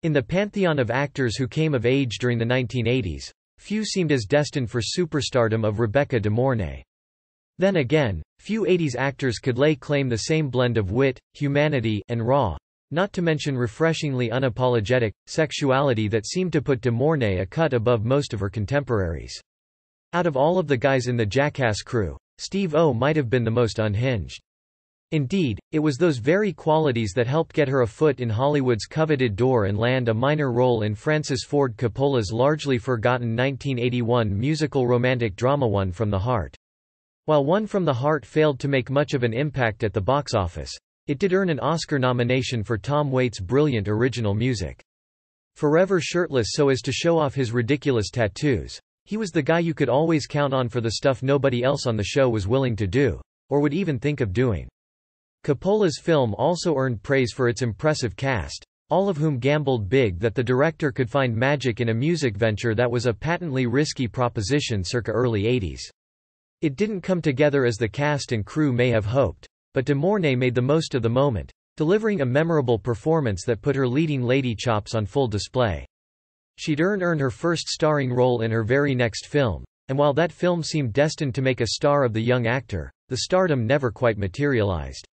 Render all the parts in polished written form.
In the pantheon of actors who came of age during the 1980s, few seemed as destined for superstardom of Rebecca De Mornay. Then again, few 80s actors could lay claim the same blend of wit, humanity, and raw, not to mention refreshingly unapologetic, sexuality that seemed to put De Mornay a cut above most of her contemporaries. Out of all of the guys in the Jackass crew, Steve-O might have been the most unhinged. Indeed, it was those very qualities that helped get her a foot in Hollywood's coveted door and land a minor role in Francis Ford Coppola's largely forgotten 1981 musical romantic drama One from the Heart. While One from the Heart failed to make much of an impact at the box office, it did earn an Oscar nomination for Tom Waits' brilliant original music. Forever shirtless so as to show off his ridiculous tattoos, he was the guy you could always count on for the stuff nobody else on the show was willing to do, or would even think of doing. Coppola's film also earned praise for its impressive cast, all of whom gambled big that the director could find magic in a music venture that was a patently risky proposition circa early 80s. It didn't come together as the cast and crew may have hoped, but De Mornay made the most of the moment, delivering a memorable performance that put her leading lady chops on full display. She'd earn her first starring role in her very next film, and while that film seemed destined to make a star of the young actor, the stardom never quite materialized.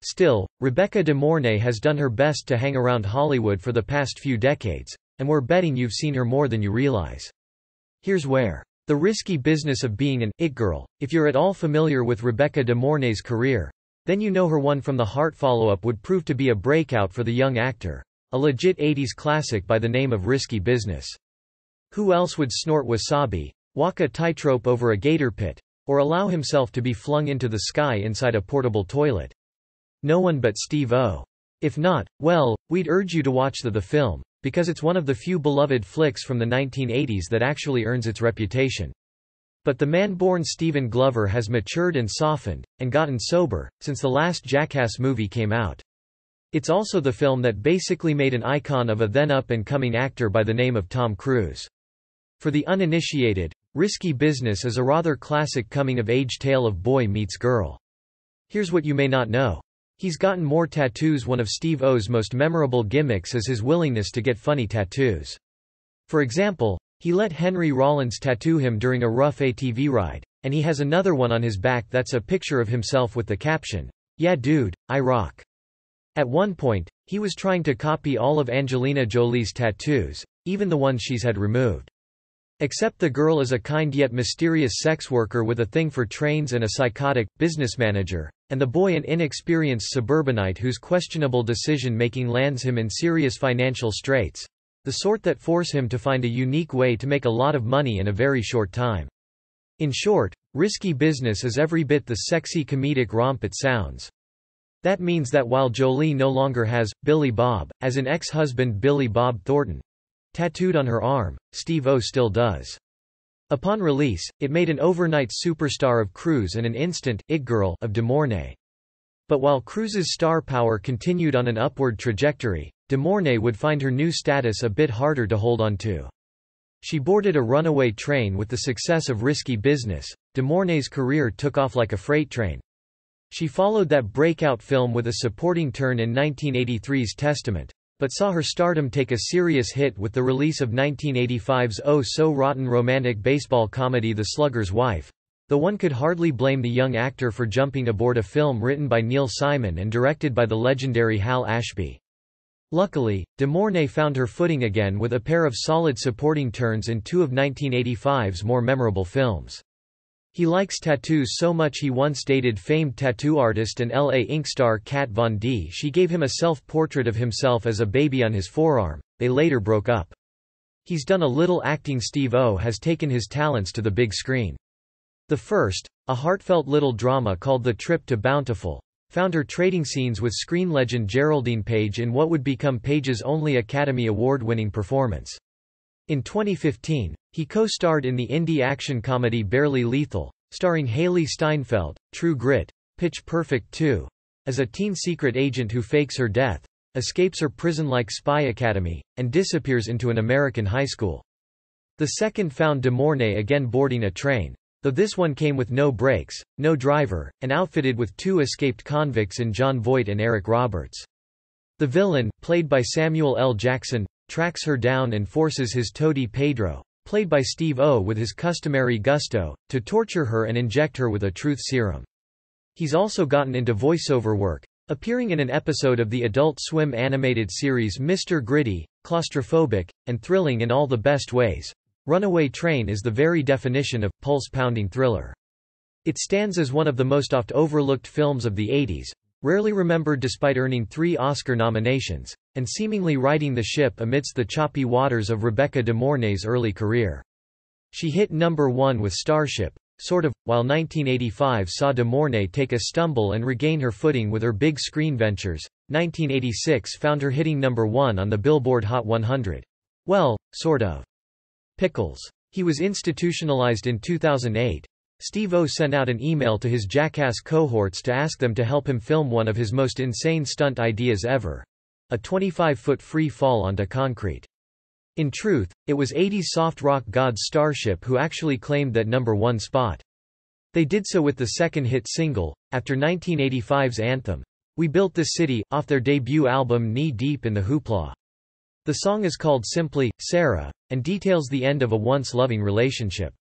Still, Rebecca De Mornay has done her best to hang around Hollywood for the past few decades, and we're betting you've seen her more than you realize. Here's where. The risky business of being an it girl. If you're at all familiar with Rebecca De Mornay's career, then you know her One from the Heart follow-up would prove to be a breakout for the young actor, a legit 80s classic by the name of Risky Business. Who else would snort wasabi, walk a tightrope over a gator pit, or allow himself to be flung into the sky inside a portable toilet? No one but Steve-O. If not, well, we'd urge you to watch the film, because it's one of the few beloved flicks from the 1980s that actually earns its reputation. But the man-born Stephen Glover has matured and softened, and gotten sober, since the last Jackass movie came out. It's also the film that basically made an icon of a then up-and-coming actor by the name of Tom Cruise. For the uninitiated, Risky Business is a rather classic coming-of-age tale of boy meets girl. Here's what you may not know. He's gotten more tattoos. One of Steve-O's most memorable gimmicks is his willingness to get funny tattoos. For example, he let Henry Rollins tattoo him during a rough ATV ride, and he has another one on his back that's a picture of himself with the caption, "Yeah dude, I rock." At one point, he was trying to copy all of Angelina Jolie's tattoos, even the ones she's had removed. Except the girl is a kind yet mysterious sex worker with a thing for trains and a psychotic business manager, and the boy an inexperienced suburbanite whose questionable decision-making lands him in serious financial straits, the sort that force him to find a unique way to make a lot of money in a very short time. In short, Risky Business is every bit the sexy comedic romp it sounds. That means that while Jolie no longer has Billy Bob, as in ex-husband Billy Bob Thornton, tattooed on her arm, Steve-O still does. Upon release, it made an overnight superstar of Cruise and an instant it girl of De Mornay. But while Cruise's star power continued on an upward trajectory, De Mornay would find her new status a bit harder to hold on to. She boarded a runaway train with the success of Risky Business. De Mornay's career took off like a freight train. She followed that breakout film with a supporting turn in 1983's Testament, but saw her stardom take a serious hit with the release of 1985's oh-so-rotten romantic baseball comedy The Slugger's Wife, though one could hardly blame the young actor for jumping aboard a film written by Neil Simon and directed by the legendary Hal Ashby. Luckily, De Mornay found her footing again with a pair of solid supporting turns in two of 1985's more memorable films. He likes tattoos so much he once dated famed tattoo artist and LA Ink star Kat Von D. She gave him a self-portrait of himself as a baby on his forearm. They later broke up. He's done a little acting. Steve-O has taken his talents to the big screen. The first, a heartfelt little drama called The Trip to Bountiful, found her trading scenes with screen legend Geraldine Page in what would become Page's only Academy Award-winning performance. In 2015, he co-starred in the indie action comedy Barely Lethal, starring Hailee Steinfeld, True Grit, Pitch Perfect 2, as a teen secret agent who fakes her death, escapes her prison-like spy academy, and disappears into an American high school. The second found De Mornay again boarding a train, though this one came with no brakes, no driver, and outfitted with two escaped convicts in Jon Voight and Eric Roberts. The villain, played by Samuel L. Jackson, tracks her down and forces his toady Pedro, played by Steve-O with his customary gusto, to torture her and inject her with a truth serum. He's also gotten into voiceover work, appearing in an episode of the Adult Swim animated series Mr. Gritty, claustrophobic, and thrilling in all the best ways. Runaway Train is the very definition of pulse-pounding thriller. It stands as one of the most oft-overlooked films of the 80s, rarely remembered despite earning 3 Oscar nominations, and seemingly righting the ship amidst the choppy waters of Rebecca De Mornay's early career. She hit number 1 with Starship, sort of, while 1985 saw De Mornay take a stumble and regain her footing with her big screen ventures. 1986 found her hitting number 1 on the Billboard Hot 100. Well, sort of. Pickles. He was institutionalized in 2008. Steve-O sent out an email to his Jackass cohorts to ask them to help him film one of his most insane stunt ideas ever. A 25-foot free fall onto concrete. In truth, it was 80s soft rock gods Starship who actually claimed that number 1 spot. They did so with the second hit single, after 1985's anthem, We Built This City, off their debut album Knee Deep in the Hoopla. The song is called simply, Sarah, and details the end of a once-loving relationship.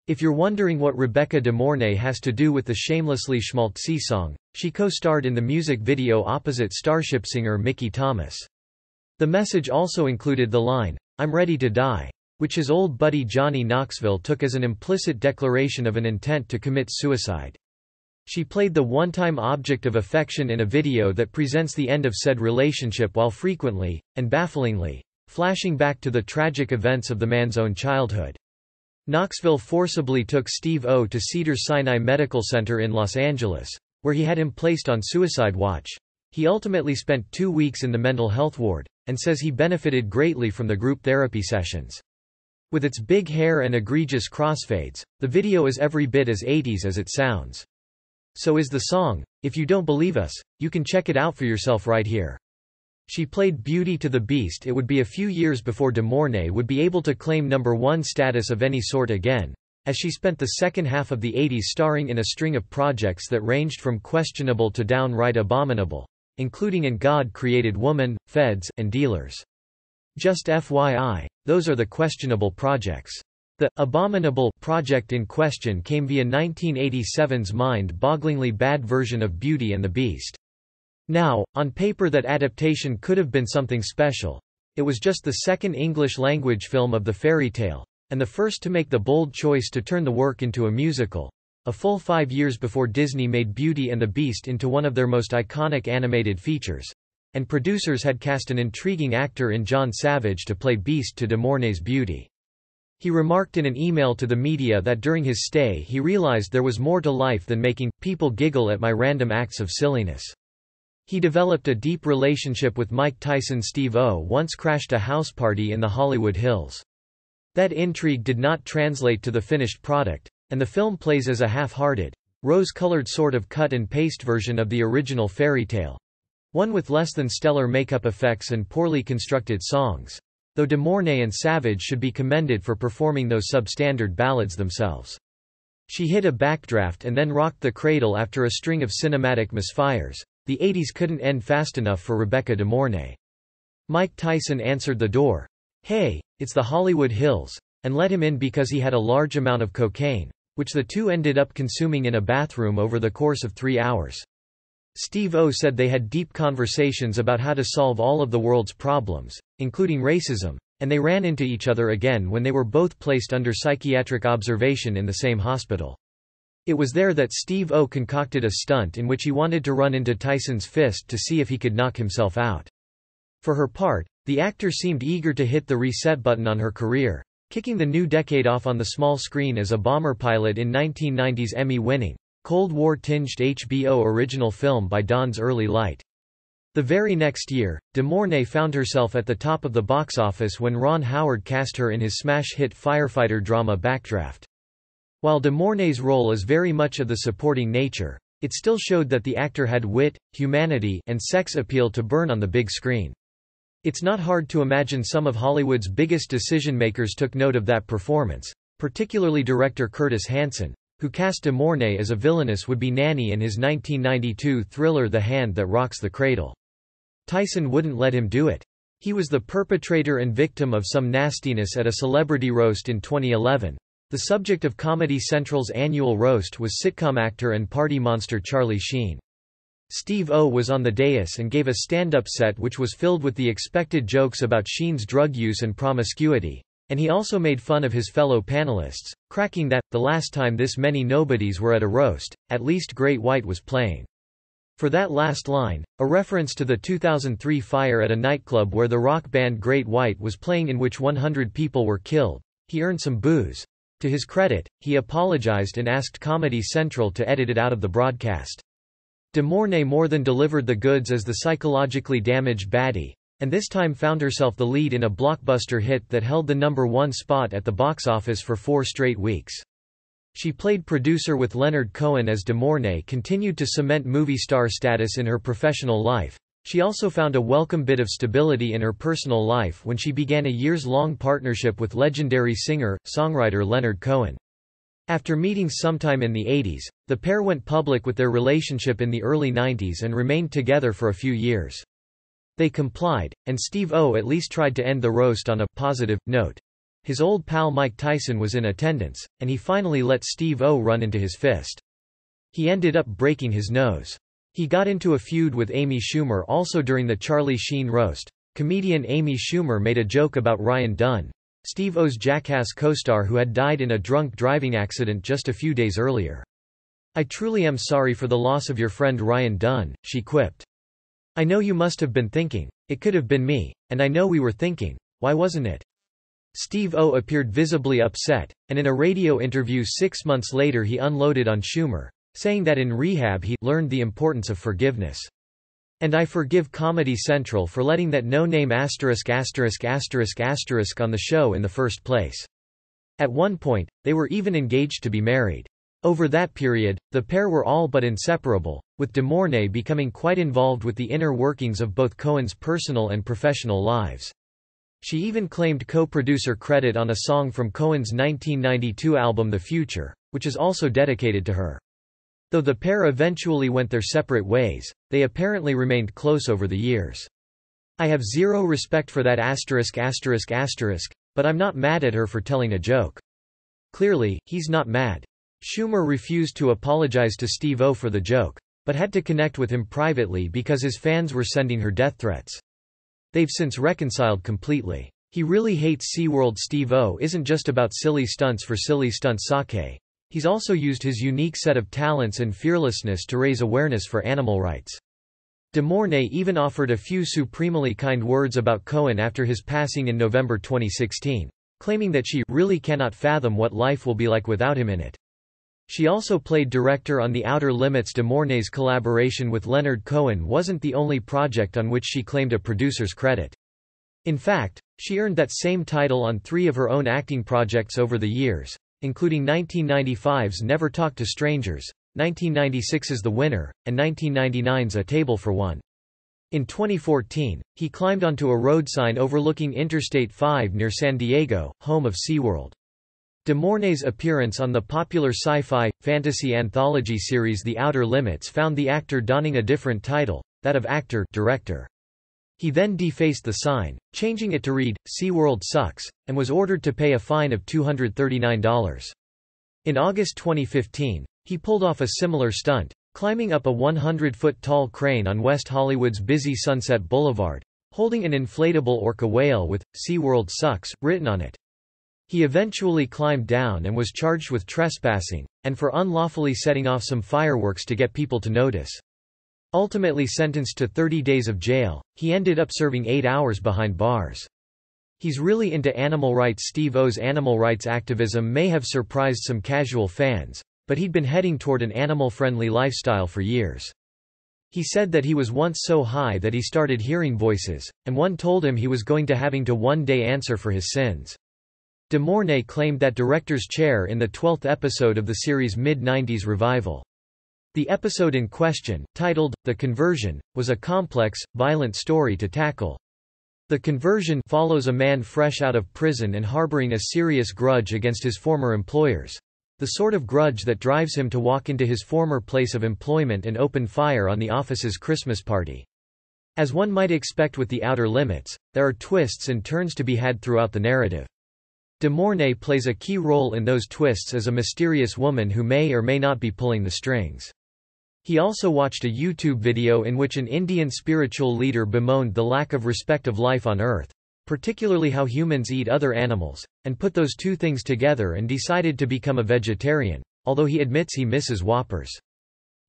If you're wondering what Rebecca De Mornay has to do with the shamelessly schmaltzy song, she co-starred in the music video opposite Starship singer Mickey Thomas. The message also included the line, I'm ready to die, which his old buddy Johnny Knoxville took as an implicit declaration of an intent to commit suicide. She played the one-time object of affection in a video that presents the end of said relationship while frequently, and bafflingly, flashing back to the tragic events of the man's own childhood. Knoxville forcibly took Steve-O to Cedars-Sinai Medical Center in Los Angeles, where he had him placed on suicide watch. He ultimately spent 2 weeks in the mental health ward, and says he benefited greatly from the group therapy sessions. With its big hair and egregious crossfades, the video is every bit as 80s as it sounds. So is the song. If you don't believe us, you can check it out for yourself right here. She played Beauty to the Beast. It would be a few years before De Mornay would be able to claim number 1 status of any sort again, as she spent the second half of the 80s starring in a string of projects that ranged from questionable to downright abominable, including in God Created Woman, Feds, and Dealers. Just FYI, those are the questionable projects. The abominable project in question came via 1987's mind-bogglingly bad version of Beauty and the Beast. Now, on paper that adaptation could have been something special. It was just the second English-language film of the fairy tale, and the first to make the bold choice to turn the work into a musical, a full 5 years before Disney made Beauty and the Beast into one of their most iconic animated features, and producers had cast an intriguing actor in John Savage to play Beast to De Mornay's Beauty. He remarked in an email to the media that during his stay he realized there was more to life than making people giggle at my random acts of silliness. He developed a deep relationship with Mike Tyson. Steve-O once crashed a house party in the Hollywood Hills. That intrigue did not translate to the finished product, and the film plays as a half-hearted, rose-colored sort of cut-and-paste version of the original fairy tale. One with less than stellar makeup effects and poorly constructed songs. Though De Mornay and Savage should be commended for performing those substandard ballads themselves. She hit a backdraft and then rocked the cradle after a string of cinematic misfires. The 80s couldn't end fast enough for Rebecca De Mornay. Mike Tyson answered the door. Hey, it's the Hollywood Hills, and let him in because he had a large amount of cocaine, which the two ended up consuming in a bathroom over the course of 3 hours. Steve-O said they had deep conversations about how to solve all of the world's problems, including racism, and they ran into each other again when they were both placed under psychiatric observation in the same hospital. It was there that Steve-O concocted a stunt in which he wanted to run into Tyson's fist to see if he could knock himself out. For her part, the actor seemed eager to hit the reset button on her career, kicking the new decade off on the small screen as a bomber pilot in 1990's Emmy-winning, Cold War-tinged HBO original film By Dawn's Early Light. The very next year, De Mornay found herself at the top of the box office when Ron Howard cast her in his smash hit firefighter drama Backdraft. While De Mornay's role is very much of the supporting nature, it still showed that the actor had wit, humanity, and sex appeal to burn on the big screen. It's not hard to imagine some of Hollywood's biggest decision-makers took note of that performance, particularly director Curtis Hanson, who cast De Mornay as a villainous would-be nanny in his 1992 thriller The Hand That Rocks the Cradle. Tyson wouldn't let him do it. He was the perpetrator and victim of some nastiness at a celebrity roast in 2011. The subject of Comedy Central's annual roast was sitcom actor and party monster Charlie Sheen. Steve-O was on the dais and gave a stand-up set which was filled with the expected jokes about Sheen's drug use and promiscuity, and he also made fun of his fellow panelists, cracking that, the last time this many nobodies were at a roast, at least Great White was playing. For that last line, a reference to the 2003 fire at a nightclub where the rock band Great White was playing in which 100 people were killed, he earned some boos. To his credit, he apologized and asked Comedy Central to edit it out of the broadcast. De Mornay more than delivered the goods as the psychologically damaged baddie, and this time found herself the lead in a blockbuster hit that held the #1 spot at the box office for 4 straight weeks. She played producer with Leonard Cohen as De Mornay continued to cement movie star status in her professional life. She also found a welcome bit of stability in her personal life when she began a years-long partnership with legendary singer-songwriter Leonard Cohen. After meeting sometime in the 80s, the pair went public with their relationship in the early 90s and remained together for a few years. They complied, and Steve-O at least tried to end the roast on a positive note. His old pal Mike Tyson was in attendance, and he finally let Steve-O run into his fist. He ended up breaking his nose. He got into a feud with Amy Schumer also during the Charlie Sheen roast. Comedian Amy Schumer made a joke about Ryan Dunn, Steve-O's Jackass co-star who had died in a drunk driving accident just a few days earlier. "I truly am sorry for the loss of your friend Ryan Dunn," she quipped. "I know you must have been thinking, it could have been me, and I know we were thinking, why wasn't it?" Steve-O appeared visibly upset, and in a radio interview 6 months later he unloaded on Schumer, saying that in rehab he learned the importance of forgiveness. "And I forgive Comedy Central for letting that no-name ***** on the show in the first place." At one point, they were even engaged to be married. Over that period, the pair were all but inseparable, with De Mornay becoming quite involved with the inner workings of both Cohen's personal and professional lives. She even claimed co-producer credit on a song from Cohen's 1992 album The Future, which is also dedicated to her. Though the pair eventually went their separate ways, they apparently remained close over the years. "I have zero respect for that ****, but I'm not mad at her for telling a joke." Clearly, he's not mad. Schumer refused to apologize to Steve-O for the joke, but had to connect with him privately because his fans were sending her death threats. They've since reconciled completely. He really hates SeaWorld. Steve-O isn't just about silly stunts for silly stunts' sake. He's also used his unique set of talents and fearlessness to raise awareness for animal rights. De Mornay even offered a few supremely kind words about Cohen after his passing in November 2016, claiming that she really cannot fathom what life will be like without him in it. She also played director on The Outer Limits. De Mornay's collaboration with Leonard Cohen wasn't the only project on which she claimed a producer's credit. In fact, she earned that same title on 3 of her own acting projects over the years, including 1995's Never Talk to Strangers, 1996's The Winner, and 1999's A Table for One. In 2014, he climbed onto a road sign overlooking Interstate 5 near San Diego, home of SeaWorld. De Mornay's appearance on the popular sci-fi, fantasy anthology series The Outer Limits found the actor donning a different title, that of actor-director. He then defaced the sign, changing it to read, "SeaWorld Sucks," and was ordered to pay a fine of $239. In August 2015, he pulled off a similar stunt, climbing up a 100-foot-tall crane on West Hollywood's busy Sunset Boulevard, holding an inflatable orca whale with, "SeaWorld Sucks," written on it. He eventually climbed down and was charged with trespassing, and for unlawfully setting off some fireworks to get people to notice. Ultimately sentenced to 30 days of jail, he ended up serving 8 hours behind bars. He's really into animal rights. Steve-O's animal rights activism may have surprised some casual fans, but he'd been heading toward an animal-friendly lifestyle for years. He said that he was once so high that he started hearing voices, and one told him he was going to having to one day answer for his sins. De Mornay claimed that director's chair in the 12th episode of the series' mid-90s revival. The episode in question, titled, The Conversion, was a complex, violent story to tackle. The Conversion follows a man fresh out of prison and harboring a serious grudge against his former employers. The sort of grudge that drives him to walk into his former place of employment and open fire on the office's Christmas party. As one might expect with The Outer Limits, there are twists and turns to be had throughout the narrative. De Mornay plays a key role in those twists as a mysterious woman who may or may not be pulling the strings. He also watched a YouTube video in which an Indian spiritual leader bemoaned the lack of respect of life on Earth, particularly how humans eat other animals, and put those two things together and decided to become a vegetarian, although he admits he misses Whoppers.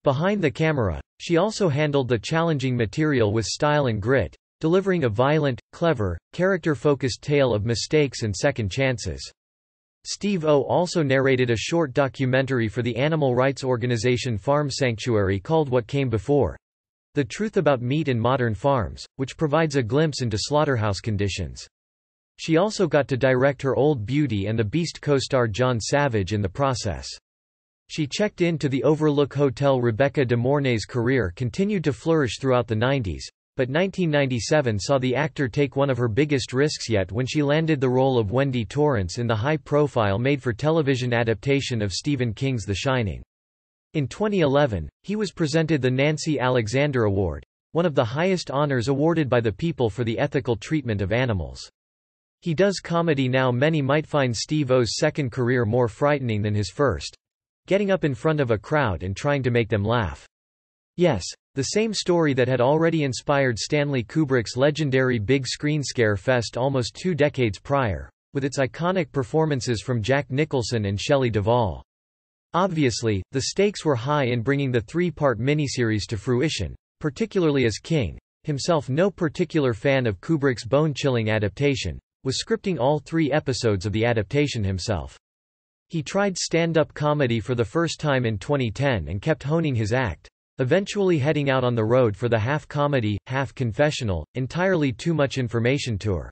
Behind the camera, she also handled the challenging material with style and grit, delivering a violent, clever, character-focused tale of mistakes and second chances. Steve-O also narrated a short documentary for the animal rights organization Farm Sanctuary called What Came Before: The Truth About Meat in Modern Farms, which provides a glimpse into slaughterhouse conditions. She also got to direct her old Beauty and the Beast co-star John Savage in the process. She checked in to the Overlook Hotel. Rebecca De Mornay's career continued to flourish throughout the 90s, but 1997 saw the actor take one of her biggest risks yet when she landed the role of Wendy Torrance in the high-profile made-for-television adaptation of Stephen King's The Shining. In 2011, he was presented the Nancy Alexander Award, one of the highest honors awarded by the people for the ethical treatment of animals. He does comedy now. Many might find Steve-O's second career more frightening than his first, getting up in front of a crowd and trying to make them laugh. Yes, the same story that had already inspired Stanley Kubrick's legendary big screen scare fest almost 2 decades prior, with its iconic performances from Jack Nicholson and Shelley Duvall. Obviously, the stakes were high in bringing the 3-part miniseries to fruition, particularly as King, himself no particular fan of Kubrick's bone-chilling adaptation, was scripting all 3 episodes of the adaptation himself. He tried stand-up comedy for the first time in 2010 and kept honing his act, eventually heading out on the road for the half-comedy, half-confessional, Entirely Too Much Information tour.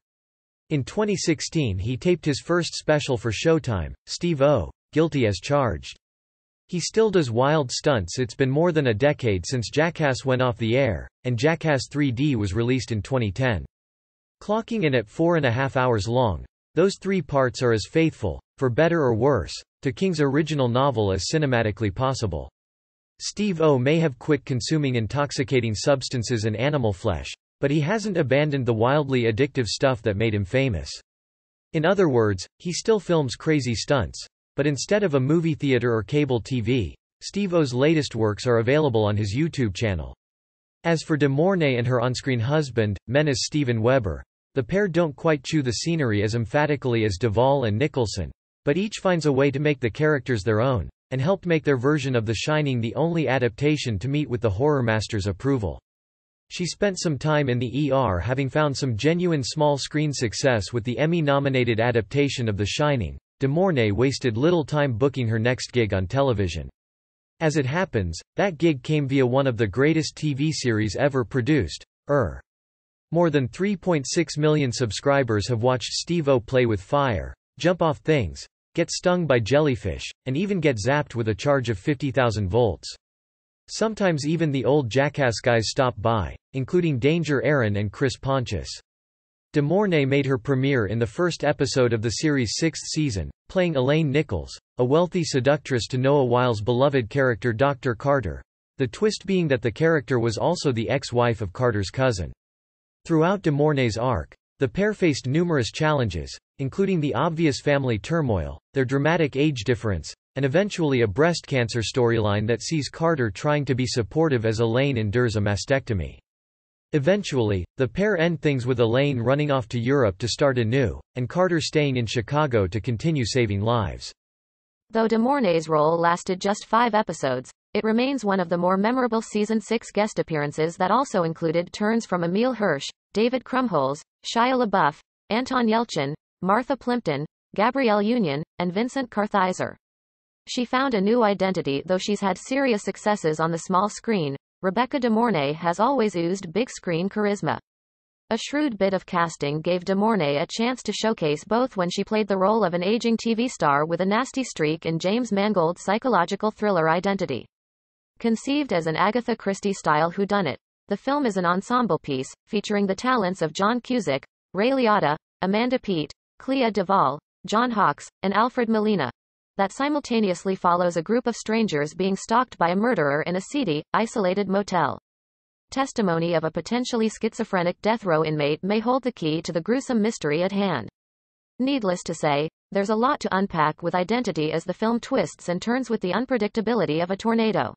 In 2016 he taped his first special for Showtime, Steve-O, Guilty as Charged. He still does wild stunts. It's been more than a decade since Jackass went off the air, and Jackass 3D was released in 2010. Clocking in at 4.5 hours long, those 3 parts are as faithful, for better or worse, to King's original novel as cinematically possible. Steve-O may have quit consuming intoxicating substances and animal flesh, but he hasn't abandoned the wildly addictive stuff that made him famous. In other words, he still films crazy stunts, but instead of a movie theater or cable TV, Steve-O's latest works are available on his YouTube channel. As for De Mornay and her on-screen husband, menace Steven Weber, the pair don't quite chew the scenery as emphatically as Duvall and Nicholson, but each finds a way to make the characters their own, and helped make their version of The Shining the only adaptation to meet with the horror master's approval. She spent some time in the ER, having found some genuine small-screen success with the Emmy-nominated adaptation of The Shining. De Mornay wasted little time booking her next gig on television. As it happens, that gig came via one of the greatest TV series ever produced, More than 3.6 million subscribers have watched Steve-O play with fire, jump off things, get stung by jellyfish, and even get zapped with a charge of 50,000 volts. Sometimes even the old Jackass guys stop by, including Danger Aaron and Chris Pontius. De Mornay made her premiere in the first episode of the series' 6th season, playing Elaine Nichols, a wealthy seductress to Noah Wile's beloved character Dr. Carter, the twist being that the character was also the ex-wife of Carter's cousin. Throughout De Mornay's arc, the pair faced numerous challenges, including the obvious family turmoil, their dramatic age difference, and eventually a breast cancer storyline that sees Carter trying to be supportive as Elaine endures a mastectomy. Eventually, the pair end things with Elaine running off to Europe to start anew, and Carter staying in Chicago to continue saving lives. Though De Mornay's role lasted just 5 episodes, it remains one of the more memorable Season 6 guest appearances that also included turns from Emile Hirsch, David Krumholtz, Shia LaBeouf, Anton Yelchin, Martha Plimpton, Gabrielle Union, and Vincent Kartheiser. She found a new identity. Though she's had serious successes on the small screen, Rebecca De Mornay has always oozed big-screen charisma. A shrewd bit of casting gave De Mornay a chance to showcase both when she played the role of an aging TV star with a nasty streak in James Mangold's psychological thriller Identity. Conceived as an Agatha Christie-style whodunit, the film is an ensemble piece, featuring the talents of John Cusack, Ray Liotta, Amanda Peet, Clea Duvall, John Hawkes, and Alfred Molina, that simultaneously follows a group of strangers being stalked by a murderer in a seedy, isolated motel. testimony of a potentially schizophrenic death row inmate may hold the key to the gruesome mystery at hand. Needless to say, there's a lot to unpack with Identity as the film twists and turns with the unpredictability of a tornado.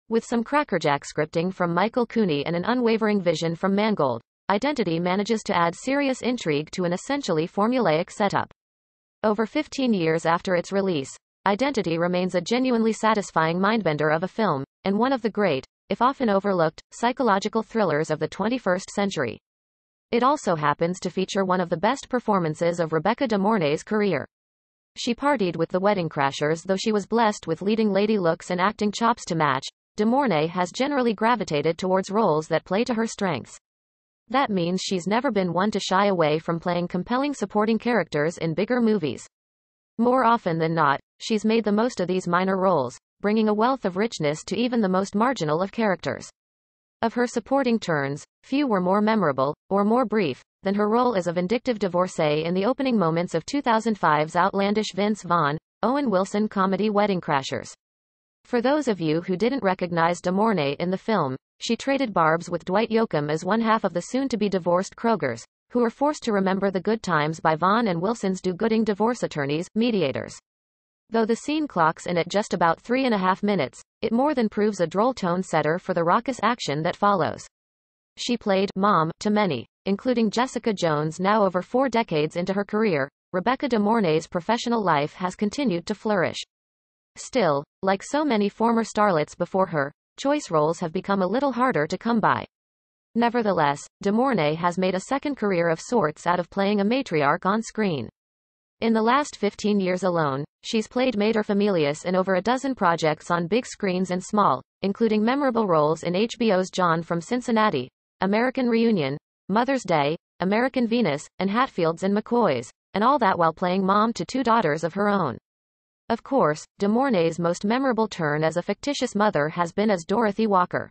With some crackerjack scripting from Michael Cooney and an unwavering vision from Mangold, Identity manages to add serious intrigue to an essentially formulaic setup. Over 15 years after its release, Identity remains a genuinely satisfying mindbender of a film, and one of the great, if often overlooked, psychological thrillers of the 21st century. It also happens to feature one of the best performances of Rebecca De Mornay's career. She partied with the Wedding Crashers. Though she was blessed with leading lady looks and acting chops to match, De Mornay has generally gravitated towards roles that play to her strengths. That means she's never been one to shy away from playing compelling supporting characters in bigger movies. More often than not, she's made the most of these minor roles, bringing a wealth of richness to even the most marginal of characters. Of her supporting turns, few were more memorable, or more brief, than her role as a vindictive divorcee in the opening moments of 2005's outlandish Vince Vaughn, Owen Wilson comedy Wedding Crashers. For those of you who didn't recognize De Mornay in the film, she traded barbs with Dwight Yoakam as one half of the soon-to-be-divorced Krogers, who were forced to remember the good times by Vaughn and Wilson's do-gooding divorce attorneys, mediators. Though the scene clocks in at just about 3.5 minutes, it more than proves a droll tone setter for the raucous action that follows. She played Mom to many, including Jessica Jones. Now over 4 decades into her career, Rebecca De Mornay's professional life has continued to flourish. Still, like so many former starlets before her, choice roles have become a little harder to come by. Nevertheless, De Mornay has made a second career of sorts out of playing a matriarch on screen. In the last 15 years alone, she's played Mater Familias in over a dozen projects on big screens and small, including memorable roles in HBO's John from Cincinnati, American Reunion, Mother's Day, American Venus, and Hatfields and McCoys, and all that while playing mom to 2 daughters of her own. Of course, De Mornay's most memorable turn as a fictitious mother has been as Dorothy Walker.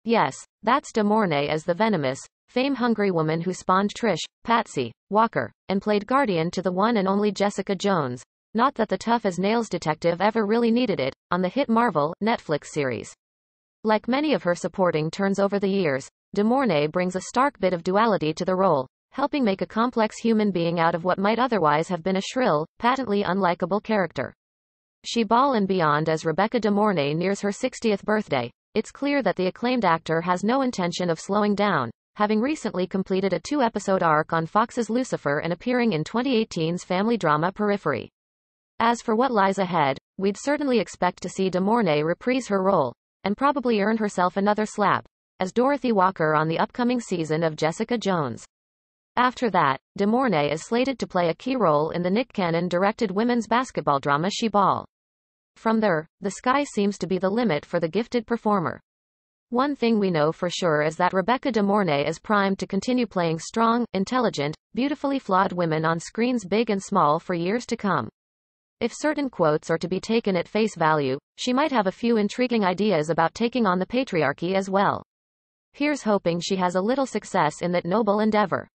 Yes, that's De Mornay as the venomous, fame-hungry woman who spawned Trish, Patsy, Walker, and played guardian to the one and only Jessica Jones, not that the tough-as-nails detective ever really needed it, on the hit Marvel Netflix series. Like many of her supporting turns over the years, De Mornay brings a stark bit of duality to the role, helping make a complex human being out of what might otherwise have been a shrill, patently unlikable character. She ball and beyond as Rebecca De Mornay nears her 60th birthday. It's clear that the acclaimed actor has no intention of slowing down, having recently completed a 2-episode arc on Fox's Lucifer and appearing in 2018's family drama Periphery. As for what lies ahead, we'd certainly expect to see De Mornay reprise her role, and probably earn herself another slap, as Dorothy Walker on the upcoming season of Jessica Jones. After that, De Mornay is slated to play a key role in the Nick Cannon-directed women's basketball drama She Ball. From there, the sky seems to be the limit for the gifted performer. One thing we know for sure is that Rebecca De Mornay is primed to continue playing strong, intelligent, beautifully flawed women on screens big and small for years to come. If certain quotes are to be taken at face value, she might have a few intriguing ideas about taking on the patriarchy as well. Here's hoping she has a little success in that noble endeavor.